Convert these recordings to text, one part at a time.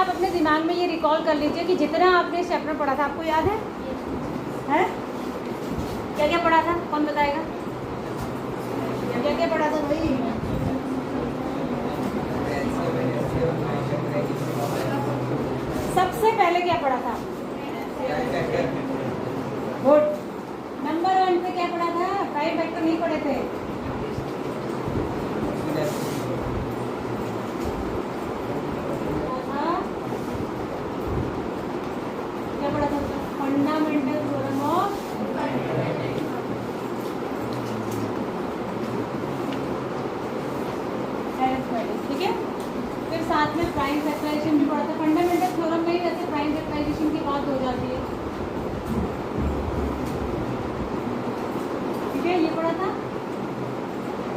आप अपने दिमाग में ये रिकॉल कर लीजिए कि जितना आपने इस चैप्टर पढ़ा था, आपको याद है? क्या क्या पढ़ा था? कौन बताएगा? क्या क्या पढ़ा था भाई? सबसे पहले क्या पढ़ा था? गुड। नंबर 1 पे क्या पढ़ा था? प्राइम फैक्टर नहीं पढ़े थे? क्या पढ़ा था? फंडामेंटल थ्योरम ऑफ अरिथमेटिक, ठीक है। फिर साथ में प्राइम फैक्टराइजेशन भी पढ़ा था। फंडामेंटल थ्योरम में ही वैसे प्राइम फैक्टराइजेशन की बात हो जाती है, ठीक है, ये पढ़ा था।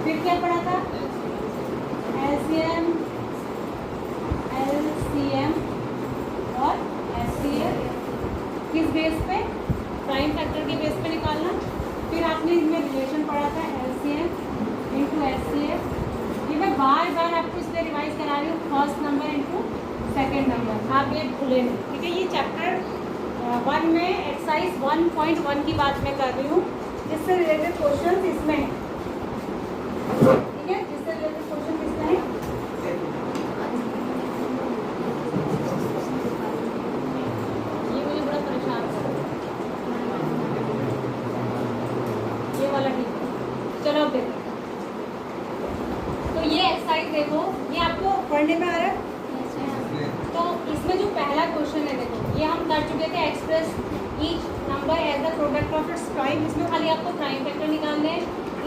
फिर क्या पढ़ा था? एलसीएम, एलसीएम और एचसीएफ किस बेस पे? प्राइम फैक्टर के बेस पे निकालना। फिर आपने इसमें रिलेशन पढ़ा था एलसीएम इंटू एचसीएफ। ये मैं बार बार आपको इसलिए रिवाइज करा रही हूँ, first number into second number, आप ये भूलें नहीं, ठीक है। ये चैप्टर 1 में एक्सरसाइज 1.1 की बात मैं कर रही हूँ, जिससे रिलेटेड क्वेश्चन इसमें है, ठीक है, जिससे रिलेटेड क्वेश्चन किसमें है? ये मुझे बड़ा परेशान कर रहा है, ये वाला ठीक है। चलो अब देखो, तो ये एक्सरसाइज देखो, ये आपको पढ़ने में आ रहा है। तो इसमें जो पहला क्वेश्चन है, देखो ये हम कर चुके थे, express each number as the product of its prime. इसमें खाली आपको प्राइम फैक्टर निकालने हैं।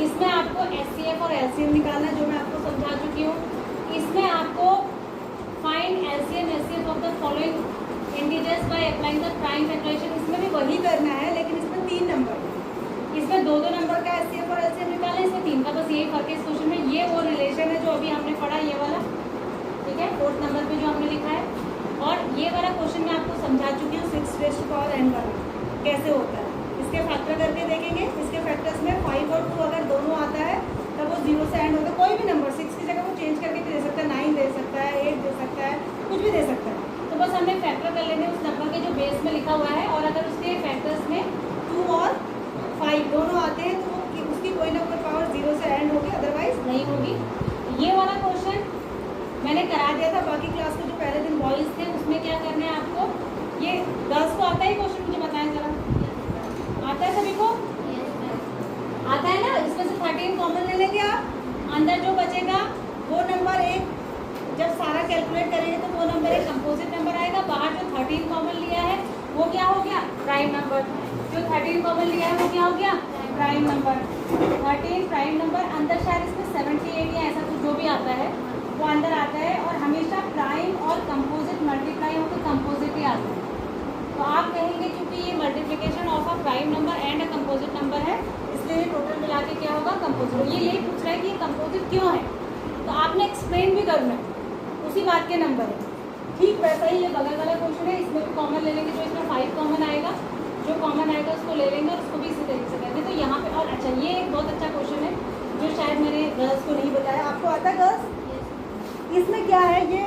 इसमें आपको एचसीएफ और एलसीएम निकालना है, जो मैं आपको समझा चुकी हूँ। इसमें आपको find LCM HCF of the following integers by applying the prime factorisation. इसमें भी वही करना है, लेकिन इसमें 3 नंबर, इसमें 2 नंबर का एचसीएफ और एलसीएम निकालना है, इसमें 3 का। बस यही फर्क है इस क्वेश्चन में। ये वो रिलेशन है जो अभी हमने पढ़ा, ये वाला, ठीक है, 4th नंबर पे जो हमने लिखा है। और ये वाला क्वेश्चन मैं आपको समझा चुकी हूँ, 6 रेज़ टू पावर n वाला कैसे होता है। इसके फैक्टर करके देखेंगे। इसके फैक्टर्स में 5 और 2 अगर दोनों आता है तब वो 0 से एंड होता है। कोई भी नंबर 6 की जगह वो चेंज करके भी दे सकता है, 9 दे सकता है, 8 दे सकता है, कुछ भी दे सकता है। तो बस हमने फैक्टर कर लेने उस नंबर के जो बेस में लिखा हुआ है, और अगर उसके फैक्टर्स में 2 और 5 दोनों आते हैं तो उसकी कोई ना कोई पावर 0 से एंड होगी, अदरवाइज नहीं होगी। ये वाला क्वेश्चन मैंने करा दिया था बाकी क्लास के जो पहले दिन बॉयज़ थे, उसमें क्या करना है आपको। ये गर्ल्स को आता है क्वेश्चन, मुझे बताएं जरा, आता है सभी को? आता है ना। इसमें से 13 कॉमन ले लेंगे आप, अंदर जो बचेगा वो नंबर 1, जब सारा कैलकुलेट करेंगे तो वो नंबर 1 कंपोजिट नंबर आएगा। बाहर जो 13 कॉमन लिया है वो क्या हो गया? Prime number. जो 13 कॉमन लिया है वो क्या हो गया? Prime number. 13 prime number. अंदर शायद इसमें 78 या ऐसा कुछ जो भी आता है वो अंदर आता है, और हमेशा प्राइम और कंपोजिट मल्टीप्लाई हो तो कंपोजिट ही आता है। तो आप कहेंगे क्योंकि ये multiplication of a prime number and a composite number है, इसलिए टोटल मिला के क्या होगा? कंपोजिट। ये यही पूछ रहा है कि ये कंपोजिट क्यों है, तो आपने एक्सप्लेन भी करना है, उसी बात के नंबर है। ठीक वैसा ही ये बगल वाला क्वेश्चन है, इसमें भी कॉमन ले लेंगे। जो इसमें 5 कॉमन आएगा, जो कॉमन आएगा उसको ले लेंगे, और उसको भी इसी तरीके से कहते हैं। तो यहाँ पे और अच्छा, ये एक बहुत अच्छा क्वेश्चन है जो शायद मैंने गर्ल्स को नहीं बताया। आपको आता है गर्ल्स? इसमें क्या है, ये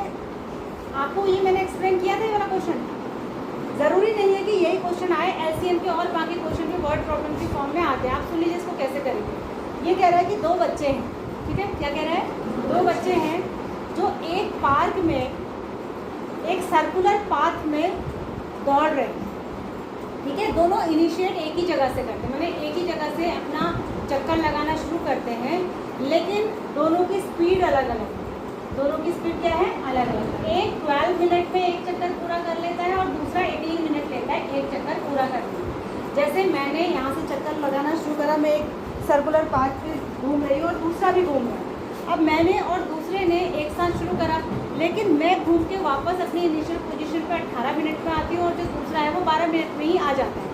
आपको ये मैंने एक्सप्लेन किया था। ये वाला क्वेश्चन ज़रूरी नहीं है कि यही क्वेश्चन आए एलसीएम के, और बाकी क्वेश्चन भी वर्ड प्रॉब्लम की फॉर्म में आते हैं। आप सुन लीजिए इसको कैसे करेंगे। ये कह रहा है कि 2 बच्चे हैं, ठीक है, क्या कह रहा है? 2 बच्चे हैं जो एक पार्क में एक सर्कुलर पाथ में दौड़ रहे हैं, ठीक है। दोनों इनिशिएट एक ही जगह से करते हैं, मैंने एक ही जगह से अपना चक्कर लगाना शुरू करते हैं, लेकिन दोनों की स्पीड अलग अलग है। दोनों की स्पीड क्या है? अलग अलग। एक 12 मिनट में एक चक्कर पूरा कर लेता है, और दूसरा 18 मिनट लेता है एक चक्कर पूरा करने में। जैसे मैंने यहाँ से चक्कर लगाना शुरू करा, मैं एक सर्कुलर पाथ पे घूम रही हूँ और दूसरा भी घूम रहा है। अब मैंने और दूसरे ने एक साथ शुरू करा, लेकिन मैं घूम के वापस अपनी इनिशियल पोजीशन पे 18 मिनट में आती हूँ, और जो दूसरा है वो 12 मिनट में ही आ जाता है।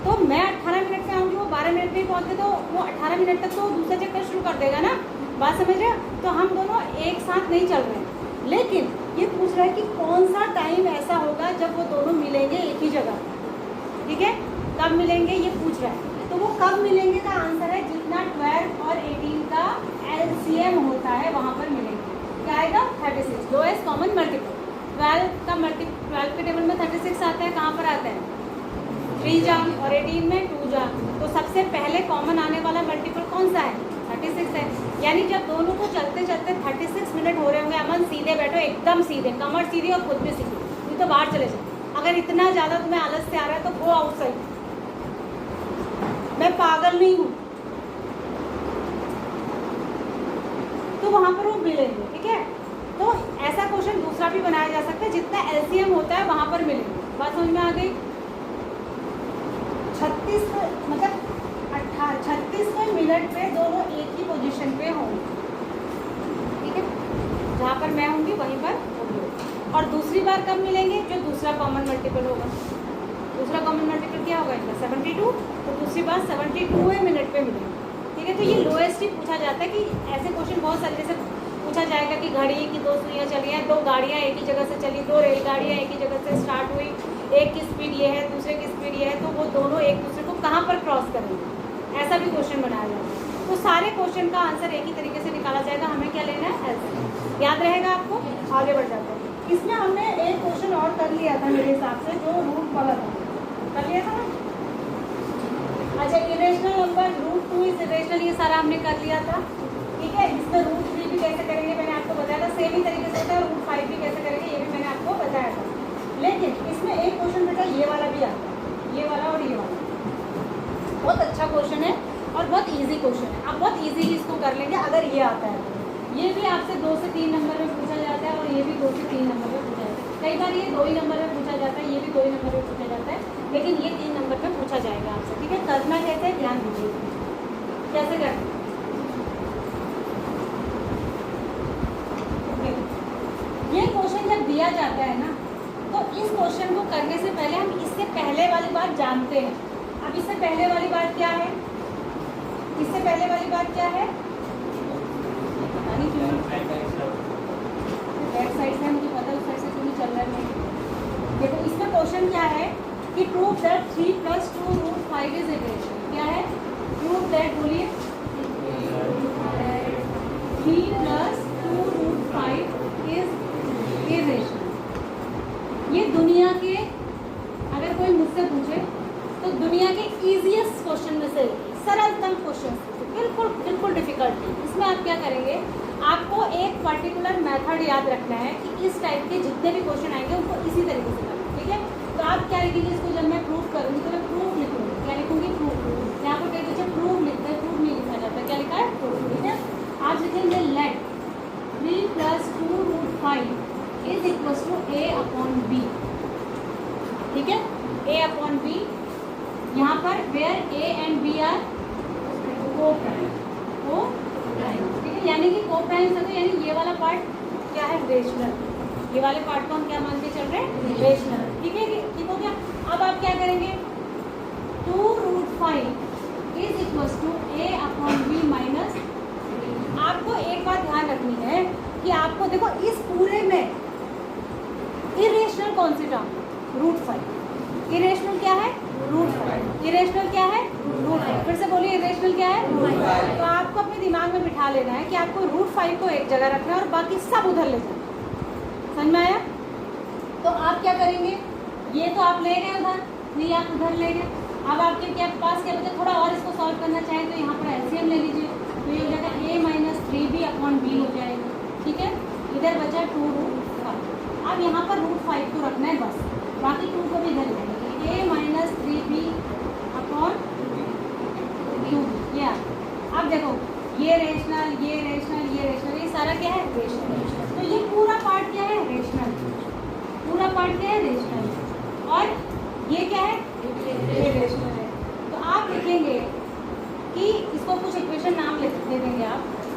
तो मैं 18 मिनट में आऊँगी, वो 12 मिनट में पहुँचते, तो वो 18 मिनट तक तो दूसरा चक्कर शुरू कर देगा ना, बात समझ रहे? तो हम दोनों एक साथ नहीं चल रहे हैं, लेकिन ये पूछ रहा है कि कौन सा टाइम ऐसा होगा जब वो दोनों मिलेंगे एक ही जगह, ठीक है, कब मिलेंगे ये पूछ रहा है। तो वो कब मिलेंगे का आंसर है जितना 12 और 18 का एलसीएम होता है वहाँ पर मिलेंगे। क्या आएगा? 36, लोएस्ट कॉमन मल्टीपल। 12 के टेबल में 36 आता है, कहाँ पर आता है 3 जा, और 18 में 2 जा। तो सबसे पहले कॉमन आने वाला मल्टीपल कौन सा है 36 है। यानी जब दोनों को चलते चलते 36 मिनट हो रहे होंगे, अमन सीधे बैठो, एकदम सीधे, कमर सीधी और खुद भी सीधी, नहीं तो बाहर चले जाओ। अगर इतना ज़्यादा तुम्हें आलस से आ रहा है तो गो आउटसाइड, मैं पागल नहीं हूँ। तो वहाँ पर वो मिलेंगे, ठीक है। तो ऐसा क्वेश्चन दूसरा भी बनाया जा सकता है, जितना एलसीएम होता है वहाँ पर मिलेंगे। बात समझ में आ गई। 36वें मिनट पे दोनों एक ही पोजीशन पे होंगे, ठीक है, जहाँ पर मैं होंगी वहीं पर होंगे। और दूसरी बार कब मिलेंगे, जो दूसरा कॉमन मल्टीपल होगा। दूसरा कॉमन मल्टीपल क्या होगा इनका 72, तो दूसरी बार 72वें मिनट पे मिलेंगे, ठीक है। तो ये लोएस्ट ही पूछा जाता है कि ऐसे क्वेश्चन बहुत सारे, जैसे पूछा जाएगा कि घड़ी की 2 सुइयाँ चली हैं, 2 गाड़ियाँ एक ही जगह से चली, 2 रेलगाड़ियाँ एक ही जगह से स्टार्ट हुई, एक की स्पीड ये है दूसरे की स्पीड ये है, तो वो दोनों एक दूसरे को कहाँ पर क्रॉस करेंगे, ऐसा भी क्वेश्चन बनाया जाता है। तो सारे क्वेश्चन का आंसर एक ही तरीके से निकाला जाएगा। हमें क्या लेना है एलसीएम, याद रहेगा आपको। आगे बढ़ जाते हैं। इसमें हमने एक क्वेश्चन और कर लिया था मेरे हिसाब से, जो रूट वाला था, कर लिया था ना। अच्छा, इरेशनल नंबर √2 इज इरेशनल, ये सारा हमने कर लिया था, ठीक है। इसमें √3 भी कैसे करेंगे मैंने आपको बताया था, सेम ही तरीके से होता है। √5 भी कैसे करेंगे ये भी मैंने आपको बताया था। लेकिन इसमें एक क्वेश्चन बेटा ये वाला भी आता है, ये वाला और ये वाला, बहुत अच्छा क्वेश्चन है और बहुत इजी क्वेश्चन है। आप बहुत इजीली इसको कर लेंगे अगर ये आता है तो। ये भी आपसे 2 से 3 नंबर में पूछा जाता है, और ये भी 2 से 3 नंबर में पूछा जाता है। कई बार ये 2 ही नंबर में पूछा जाता है, ये भी 2 ही नंबर में पूछा जाता है, लेकिन ये 3 नंबर में पूछा जाएगा आपसे, ठीक है। करना कैसे है ध्यान दीजिए, कैसे करना। ये क्वेश्चन जब दिया जाता है ना, तो इस क्वेश्चन को करने से पहले हम इससे पहले वाली बात जानते हैं। अब इससे पहले वाली बात क्या है, इससे पहले वाली बात क्या है, बैक साइड से मुझे पता है, उस साइड से क्यों नहीं चल रहा है। देखो इसमें क्वेश्चन क्या है कि प्रूव दैट 3 + 2 √5 इज इरेशनल। क्या है, प्रूव दैट, बोलिए, 3 + 2 √5 इज इरेशनल। ये दुनिया के, अगर कोई मुझसे पूछे तो दुनिया के इजीएस्ट क्वेश्चन में से, सरलतम क्वेश्चन, बिल्कुल डिफिकल्ट नहीं। इसमें आप क्या करेंगे, आपको एक पर्टिकुलर मेथड याद रखना है कि इस टाइप के जितने भी क्वेश्चन आएंगे उनको इसी तरीके से करना, ठीक है। तो आप क्या लिखेंगे, इसको जब मैं प्रूव करूँगी तो मैं प्रूफ लिखूँगी। क्या लिखूँगी, प्रूफ। यहाँ पर कहते हैं प्रूफ लिखते हैं, प्रूफ नहीं लिखा जाता, क्या लिखा है, प्रूफ, ठीक है। आप लिखेंगे late 3 + 2 √5 is equal to A/B, ठीक है, A/B। यहाँ पर where A and B are coprime, ठीक है, यानी कि को-प्राइम है, तो यानी ये वाला पार्ट क्या है, रेशनल। ये वाले पार्ट को हम क्या मान के चल रहे हैं, रेशनल, ठीक है, ठीक हो गया। अब आप क्या करेंगे, 2 √5 is equal to A/B minus. आपको एक बात ध्यान रखनी है कि आपको देखो इस पूरे में इरेशनल कौन सी टर्म, √5। इरेशनल क्या है, √5। इरेशनल क्या है, √5। फिर से बोलिए, इरेशनल क्या है, √5। तो आपको अपने दिमाग में बिठा लेना है कि आपको √5 को एक जगह रखना है और बाकी सब उधर ले जाना। समझ में आया। तो आप क्या करेंगे, ये तो आप ले गए उधर, नहीं आप उधर ले गए। अब आपके क्या पास क्या बचा, थोड़ा और इसको सॉल्व करना चाहें तो यहाँ पर एलसीएम ले लीजिए, तो ये हो जाएगा A-3B/B हो जाएगा, ठीक है। इधर बचा 2 √5। अब यहाँ पर √5 को रखना है बस, बाकी 2 को भी इधर लेंगे, A-3B/2। ये अब देखो, ये रेशनल, ये रेशनल, ये रेशनल, ये सारा क्या है, रेशनल। तो ये पूरा पार्ट क्या है, रेशनल, पूरा पार्ट क्या है, रेशनल। और ये क्या है, ये रेशनल है। तो आप लिखेंगे कि इसको कुछ इक्वेशन नाम दे देंगे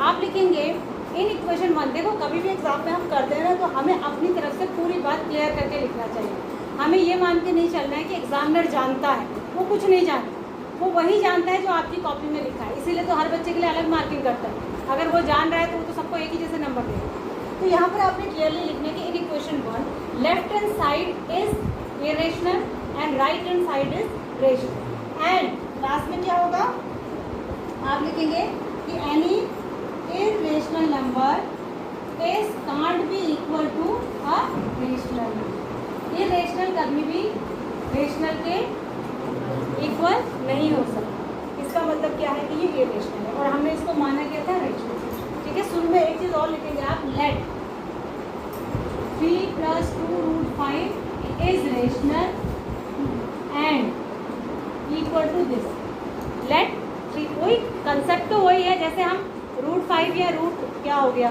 आप लिखेंगे इन इक्वेशन 1। देखो कभी भी एग्जाम में हम करते हैं ना, तो हमें अपनी तरफ से पूरी बात क्लियर करके लिखना चाहिए। हमें ये मान के नहीं चलना है कि एग्जामिनर जानता है, वो कुछ नहीं जानता, वो वही जानता है जो आपकी कॉपी में लिखा है। इसीलिए तो हर बच्चे के लिए अलग मार्किंग करता है। अगर वो जान रहा है तो वो तो सबको एक ही जैसे नंबर देगा। तो यहाँ पर आपने क्लियरली लिखने की in equation 1 left hand side is irrational and right hand side is rational. And last में क्या होगा, आप लिखेंगे कि any irrational number is can't be equal to a rational. ये रेशनल कभी भी रेशनल के इक्वल नहीं हो सकता। इसका मतलब क्या है कि ये इरेशनल है और हमने इसको माना क्या था, रेशनल। ठीक है, शुरू में एक चीज़ और लिखेंगे आप, let 3 + 2√5 is rational and equal to this. Let 3, वही कंसेप्ट तो वही है, जैसे हम √5 या रूट क्या हो गया,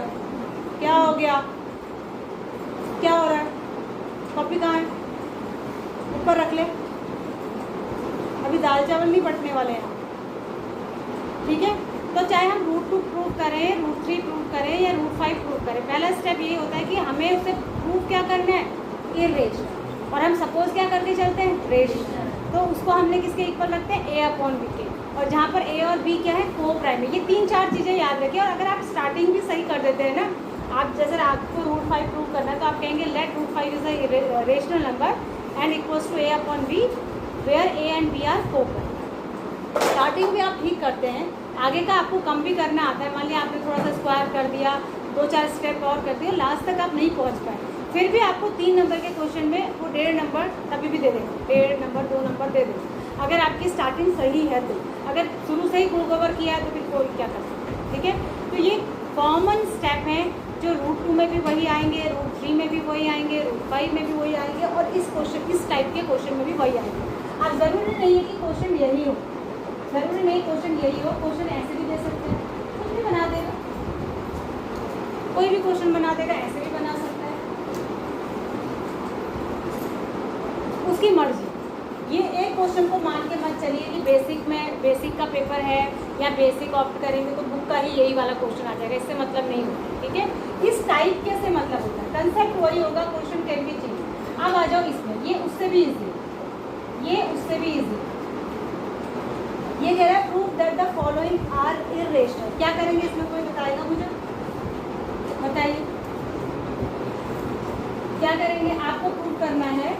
क्या हो गया, क्या हो रहा है, कॉपी कहाँ है, ऊपर रख ले, अभी दाल चावल नहीं बटने वाले हैं। ठीक है, तो चाहे हम √2 प्रूव करें, √3 प्रूव करें या √5 प्रूव करें, पहला स्टेप ये होता है कि हमें उसे प्रूव क्या करना है, इरेशनल। और हम सपोज क्या करके चलते हैं, रेशनल। तो उसको हमने किसके इक्वल रखते हैं, a/b के। और जहाँ पर a और b क्या है, को प्राइम है। ये 3-4 चीज़ें याद रखिए। और अगर आप स्टार्टिंग भी सही कर देते हैं ना, आप जैसे आपको √5 प्रूव करना है तो आप कहेंगे let √5 is a rational number and equals to a/b where a and b are coprime. Starting भी आप ठीक करते हैं, आगे का आपको कम भी करना आता है। मान लिया आपने थोड़ा सा स्क्वायर कर दिया, 2-4 स्टेप और कर दिया, लास्ट तक आप नहीं पहुंच पाए, फिर भी आपको 3 नंबर के क्वेश्चन में वो 1.5 नंबर तभी भी दे देंगे, 1.5 नंबर 2 नंबर दे देंगे, अगर आपकी स्टार्टिंग सही है तो। अगर शुरू से ही फुल कवर किया है तो फिर कोई क्या कर सकते हैं। ठीक है, तो ये कॉमन स्टेप हैं जो √2 में भी वही आएंगे, √3 में भी वही आएंगे, √5 में भी वही आएंगे और इस क्वेश्चन, इस टाइप के क्वेश्चन में भी वही आएंगे। अब ज़रूरी नहीं है कि क्वेश्चन यही हो, ज़रूरी नहीं क्वेश्चन यही हो, क्वेश्चन ऐसे भी दे सकते हैं, कुछ भी बना देगा, कोई भी क्वेश्चन बना देगा, ऐसे भी बना सकता है, उसकी मर्जी। ये एक क्वेश्चन को मान के मत चलिए कि बेसिक में, बेसिक का पेपर है या बेसिक ऑप्ट करेंगे तो बुक का ही यही वाला क्वेश्चन आ जाएगा, इससे मतलब नहीं होता। ठीक है, इस टाइप के से मतलब होता है, कंसेप्ट वही होगा, क्वेश्चन कैन भी चेंज। अब आ जाओ इसमें, ये उससे भी इजी, ये उससे भी इजी। ये कह रहा है prove that the following are irrational. क्या करेंगे इसमें, कोई बताएगा मुझे, बताइए क्या करेंगे। आपको प्रूव करना है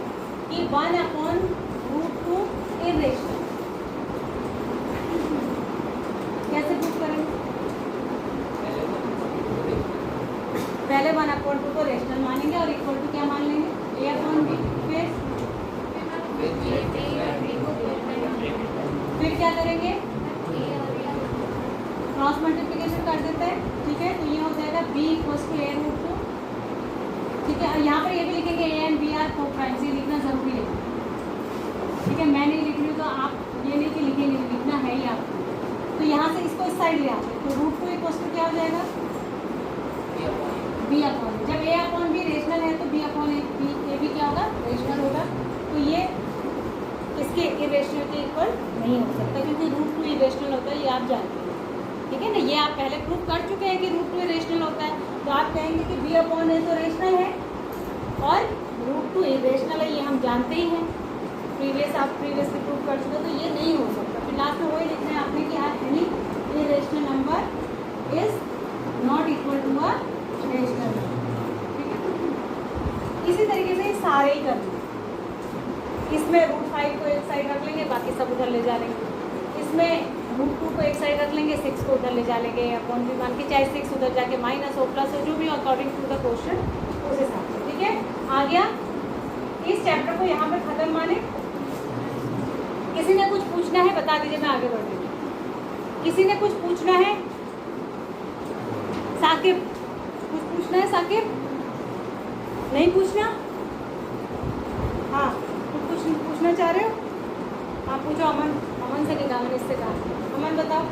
कि 1/√2 इरेशनल। कैसे प्रूव करेंगे, पहले 1/2 को रेशनल मानेंगे और इक्वल टू क्या मान लेंगे, a/b। फिर क्या करेंगे, क्रॉस मल्टीप्लिकेशन कर देते हैं। ठीक है, तो ये हो जाएगा b = a√2। ठीक है, और यहाँ पर ये भी लिखेंगे a एंड b आर को प्राइम, से लिखना जरूरी है। ठीक है, मैं नहीं लिख रही हूँ तो आप ये नहीं कि लिखेंगे, लिखना है ही आपको। तो यहाँ से इसको इस साइड ले आते हैं, तो √2 = क्या हो जाएगा, b/a। जब a/b रेशनल है तो b/a क्या होगा, रेशनल होगा। तो ये इसके इरेशनल के इक्वल नहीं हो सकता क्योंकि √2 इरेशनल होता है, ये आप जानते हैं। ठीक है ना, ये आप पहले प्रूव कर चुके हैं कि √2 इरेशनल होता है, तो आप कहेंगे कि b/a तो रेशनल है और √2 इरेशनल है, ये हम जानते ही हैं, प्रीवियसली प्रूव कर चुके, तो ये नहीं हो सकता। फिर लास्ट में वही लिखना है आपने कि any irrational number is not equal to a rational number. ठीक है, इसी तरीके से सारे ही करना। इसमें √5 को एक साइड रख लेंगे, बाकी सब उधर ले जा लेंगे। इसमें √2 को एक साइड रख लेंगे, 6 को उधर ले जा लेंगे, अपॉन भी मान के, चाहे 6 उधर जाके माइनस हो प्लस हो, जो भी अकॉर्डिंग टू द क्वेश्चन उस हिसाब से। ठीक है, आ गया। इस चैप्टर को यहाँ पर खत्म माने। किसी ने कुछ पूछना है बता दीजिए, मैं आगे बढ़ रही। किसी ने कुछ पूछना है, साकिब कुछ पूछना है, साकिब नहीं पूछना, हाँ कुछ पूछना चाह रहे हो, हाँ पूछो। अमन से निकाल, इससे कहा, अमन बताओ।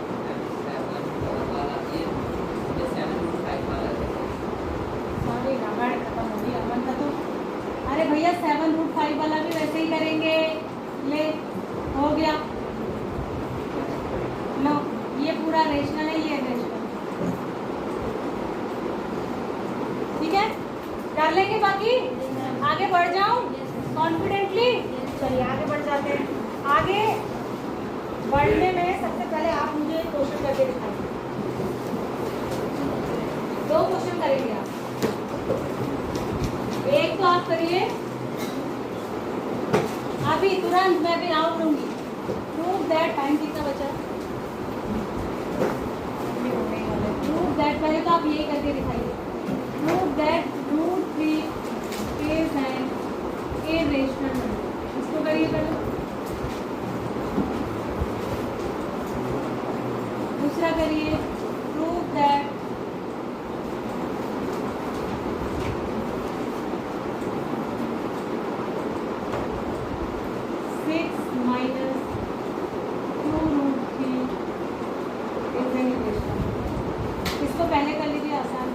सॉरी रामायण खत्म हो गई, अमन का तो, अरे भैया 7√5 वाला भी वैसे ही करेंगे, ले हो गया। लो, ये पूरा रेशनल है, ये रेशनल। ठीक है, कर लेंगे, बाकी आगे बढ़ जाऊं कॉन्फिडेंटली। चलिए आगे बढ़ जाते हैं। आगे बढ़ने में सबसे पहले आप मुझे क्वेश्चन करके दिखाइए। 2 क्वेश्चन करेंगे आप, एक तो आप करिए अभी तुरंत, मैं भी नाउ लूंगी। प्रूव दैट, टाइम कितना बचा, प्रूव दैट, पहले तो आप ये करके दिखाइए। Prove that √3 is an irrational number. इसको करिए पहले। दूसरा करिए, प्रूव दैट इसको पहले कर लीजिए आसान।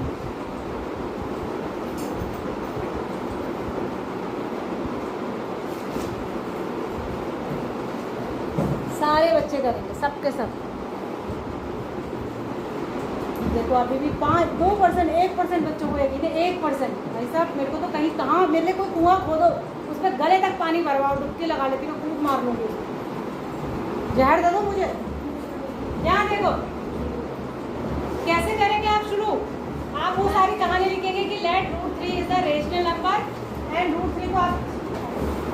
सारे बच्चे करेंगे, सबके सब। देखो अभी भी 2%, 1% बच्चों को यकीन है, 1%। भाई साहब मेरे को तो कहीं कहाँ, मेरे लिए कोई कुआं खोदो, उसमें गले तक पानी भरवाओ, डुबकी लगा लेती हूँ, खूब मार लूँगी, जहर दे दो मुझे। यहाँ देखो कैसे करेंगे आप शुरू। आप वो सारी कहानी लिखेंगे कि let √3 is the rational number and √3 को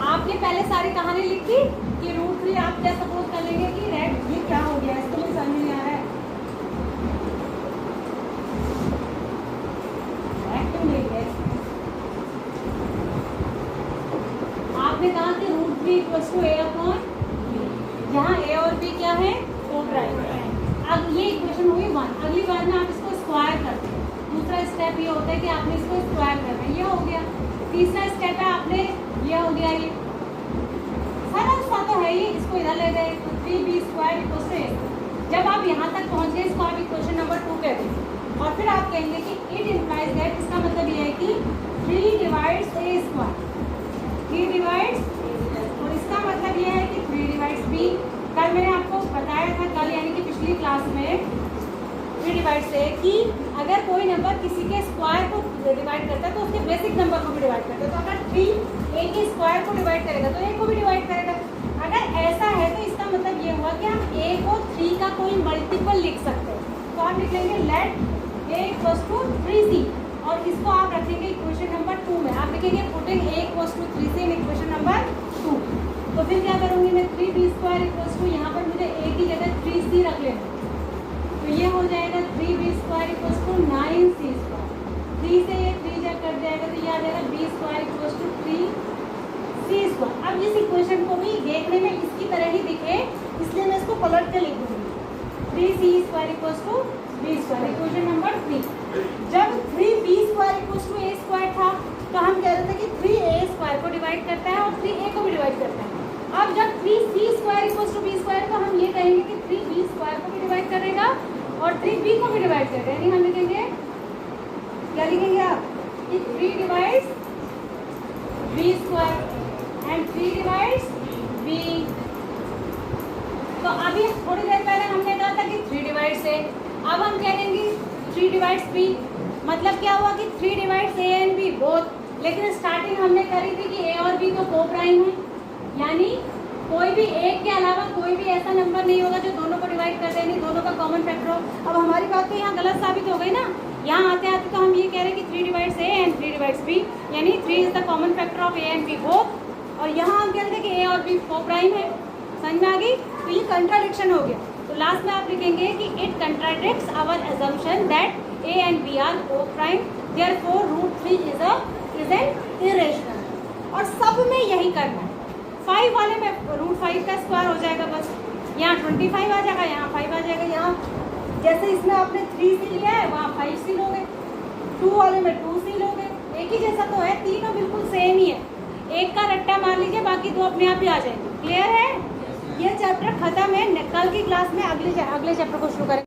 आपने पहले सारी कहानी लिखी कि √3 आप क्या सपोज कर लेंगे कि रेड, ये क्या हो गया, इसको भी समझ नहीं आ रहा है। आपने कहा कि √3 इक्वल्स टू a/b, जहाँ a और b क्या है, कोप्राइम। अब ये इक्वेशन हुई 1। अगली बार में आप इसको स्क्वायर करते हैं। दूसरा स्टेप ये होता है कि आपने इसको स्क्वायर करना है, ये हो गया। तीसरा स्टेप है आपने, ये हो गया, ये सरल सा तो है ये, इसको इधर ले गए तो 3b² इक्वल्स टू a। जब आप यहाँ तक पहुँच गए, इसको आप इक्वेशन नंबर 2 कहते हैं। और फिर आप कहेंगे कि इट इम्प्लाइज दैट, इसका मतलब ये है कि 3 डिवाइड्स a², 3 डिवाइड्स, और इसका मतलब ये है कि 3 डिवाइड्स b। कल मैंने आपको बताया था, कल यानी कि पिछली क्लास में 3 डिवाइड्स a कि अगर कोई नंबर किसी के स्क्वायर को डिवाइड करता है तो उसके बेसिक नंबर को भी डिवाइड करता है। तो अगर 3 a के स्क्वायर को डिवाइड करेगा तो a को भी डिवाइड करेगा। अगर ऐसा है तो इसका मतलब ये हुआ कि हम a को 3 का कोई मल्टीपल लिख सकते हैं। तो आप लिख लेंगे late a equals to 3c, और इसको आप रखेंगे इक्वेशन नंबर 2 में। आप लिखेंगे putting a equals to 3c in equation number 2। तो फिर क्या करूँगी मैं, 3b² इक्वल्स टू, यहाँ पर मुझे a की जगह 3c रख लेना, तो ये हो जाएगा 3b² इक्वल्स टू 9c²। 3 से ये 3 जब कट जाएगा तो ये आ जाएगा b² इक्वल्स टू 3c²। अब इस इक्वेशन को भी देखने में इसकी तरह ही दिखे, इसलिए मैं इसको पलट के लिख दूँगी, 3c² equals to b², equation number 3। जब 3b² इक्वल्स टू a² था तो हम कह रहे थे कि 3a² को डिवाइड करता है और 3a को भी डिवाइड करता है। अब जब 3c² इक्वल्स टू b² तो हम ये कहेंगे कि 3b² को भी डिवाइड करेगा और 3b को भी डिवाइड करेगा। यानी हम लिखेंगे, क्या लिखेंगे आप, कि 3 divides b² and 3 divides b। तो अभी थोड़ी देर पहले हमने कहा था कि 3 डिवाइड्स a, अब हम कह देंगे 3 डिवाइड्स b। मतलब क्या हुआ कि 3 divides a and b both. लेकिन स्टार्टिंग हमने करी थी कि a और b तो कोप्राइम है, यानी कोई भी एक के अलावा कोई भी ऐसा नंबर नहीं होगा जो दोनों को डिवाइड कर देंगे, दोनों का कॉमन फैक्टर हो। अब हमारी बात तो यहाँ गलत साबित हो गई ना। यहाँ आते आते तो हम ये कह रहे हैं कि 3 divides a and 3 divides b, यानी 3 is the common factor of a and b both. और यहाँ हम कह रहे थे कि a और b कोप्राइम है। समझ में आ गई? तो ये कंट्राडिक्शन हो गया। तो लास्ट में आप लिखेंगे कि it contradicts our assumption that a and b are coprime, therefore √3 is an irrational. और सब में यही करना है। 5 वाले में √5 का स्क्वायर हो जाएगा बस, यहाँ 25 आ जाएगा, यहाँ 5 आ जाएगा। यहाँ जैसे इसमें आपने 3c लिया है वहाँ 5c लोगे, 2 वाले में 2c लोगे, एक ही जैसा तो है, तीनों बिल्कुल सेम ही है। एक का रट्टा मार लीजिए, बाकी 2 अपने आप ही आ जाएंगे। क्लियर है? ये चैप्टर खत्म है। कल की क्लास में अगले चैप्टर को शुरू करेंगे।